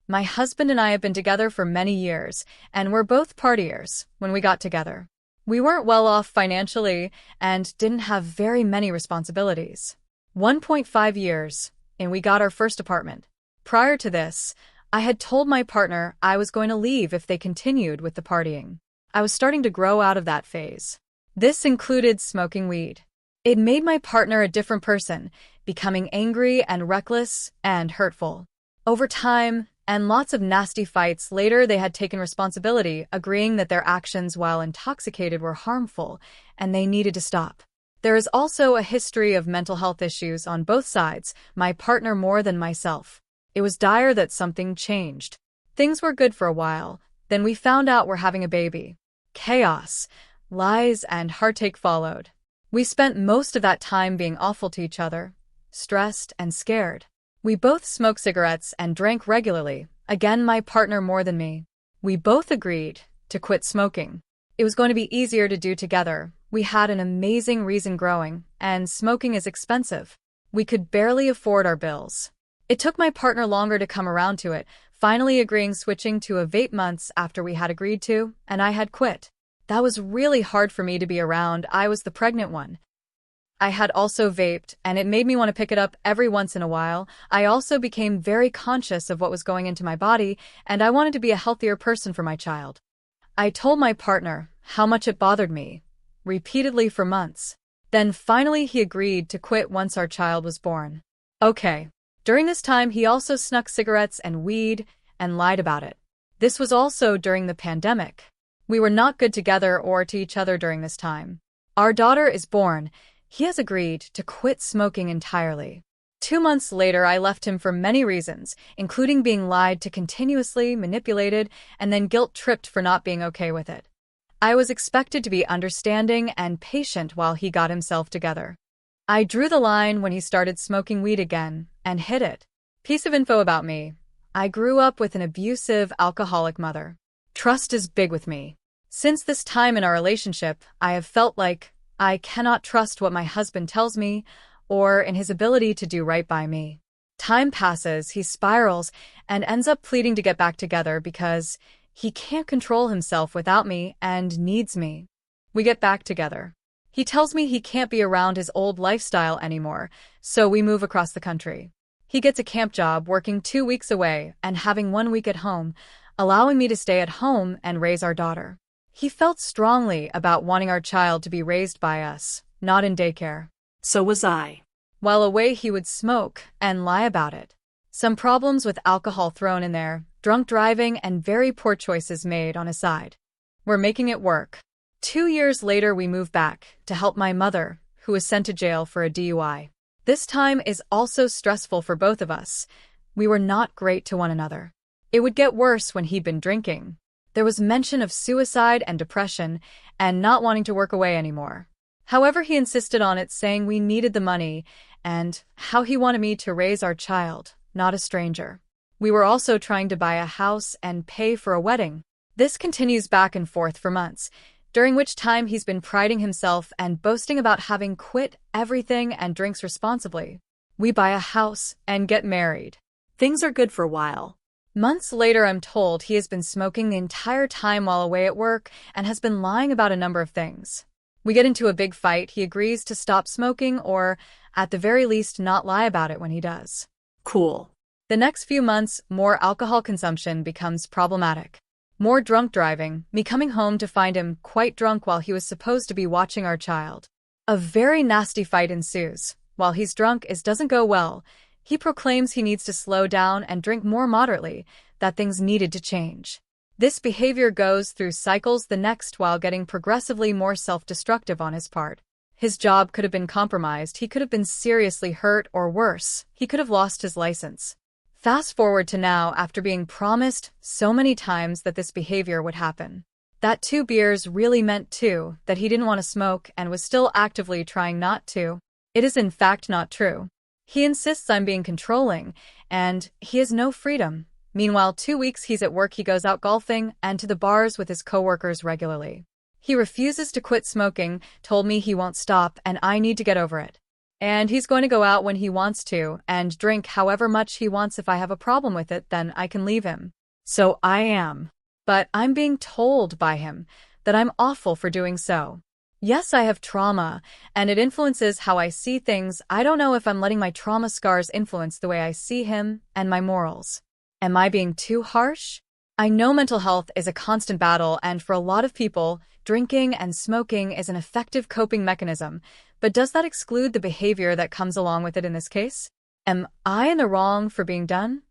My husband and I have been together for many years, and we're both partiers when we got together. We weren't well off financially and didn't have very many responsibilities. 1.5 years, and we got our first apartment. Prior to this, I had told my partner I was going to leave if they continued with the partying. I was starting to grow out of that phase. This included smoking weed. It made my partner a different person, becoming angry and reckless and hurtful. Over time, and lots of nasty fights later, they had taken responsibility, agreeing that their actions while intoxicated were harmful and they needed to stop. There is also a history of mental health issues on both sides, my partner more than myself. It was dire that something changed. Things were good for a while, then we found out we're having a baby. Chaos, lies, and heartache followed. We spent most of that time being awful to each other, stressed and scared. We both smoked cigarettes and drank regularly, again my partner more than me. We both agreed to quit smoking. It was going to be easier to do together. We had an amazing reason growing, and smoking is expensive. We could barely afford our bills. It took my partner longer to come around to it, finally agreeing switching to a vape months after we had agreed to, and I had quit. That was really hard for me to be around. I was the pregnant one. I had also vaped, and it made me want to pick it up every once in a while. I also became very conscious of what was going into my body, and I wanted to be a healthier person for my child. I told my partner how much it bothered me, repeatedly for months. Then finally he agreed to quit once our child was born. Okay. During this time he also snuck cigarettes and weed and lied about it. This was also during the pandemic. We were not good together or to each other during this time. Our daughter is born. He has agreed to quit smoking entirely. 2 months later, I left him for many reasons, including being lied to, continuously manipulated, and then guilt-tripped for not being okay with it. I was expected to be understanding and patient while he got himself together. I drew the line when he started smoking weed again and hid it. Piece of info about me. I grew up with an abusive, alcoholic mother. Trust is big with me. Since this time in our relationship, I have felt like I cannot trust what my husband tells me or in his ability to do right by me. Time passes, he spirals, and ends up pleading to get back together because he can't control himself without me and needs me. We get back together. He tells me he can't be around his old lifestyle anymore, so we move across the country. He gets a camp job working 2 weeks away and having 1 week at home, allowing me to stay at home and raise our daughter. He felt strongly about wanting our child to be raised by us, not in daycare. So was I. While away, he would smoke and lie about it. Some problems with alcohol thrown in there, drunk driving, and very poor choices made on his side. We're making it work. 2 years later, we move back to help my mother, who was sent to jail for a DUI. This time is also stressful for both of us. We were not great to one another. It would get worse when he'd been drinking. There was mention of suicide and depression and not wanting to work away anymore. However, he insisted on it, saying we needed the money and how he wanted me to raise our child, not a stranger. We were also trying to buy a house and pay for a wedding. This continues back and forth for months, during which time he's been priding himself and boasting about having quit everything and drinks responsibly. We buy a house and get married. Things are good for a while. Months later, I'm told he has been smoking the entire time while away at work and has been lying about a number of things. We get into a big fight. He agrees to stop smoking or, at the very least, not lie about it when he does. Cool. The next few months, more alcohol consumption becomes problematic. More drunk driving, me coming home to find him quite drunk while he was supposed to be watching our child. A very nasty fight ensues. While he's drunk, it doesn't go well. He proclaims he needs to slow down and drink more moderately, that things needed to change. This behavior goes through cycles, the next while getting progressively more self-destructive on his part. His job could have been compromised, he could have been seriously hurt, or worse, he could have lost his license. Fast forward to now, after being promised so many times that this behavior would happen. That 2 beers really meant 2, that he didn't want to smoke and was still actively trying not to. It is in fact not true. He insists I'm being controlling, and he has no freedom. Meanwhile, 2 weeks he's at work, he goes out golfing and to the bars with his coworkers regularly. He refuses to quit smoking, told me he won't stop, and I need to get over it. And he's going to go out when he wants to and drink however much he wants. If I have a problem with it, then I can leave him. So I am. But I'm being told by him that I'm awful for doing so. Yes, I have trauma, and it influences how I see things. I don't know if I'm letting my trauma scars influence the way I see him and my morals. Am I being too harsh? I know mental health is a constant battle, and for a lot of people, drinking and smoking is an effective coping mechanism. But does that exclude the behavior that comes along with it in this case? Am I in the wrong for being done?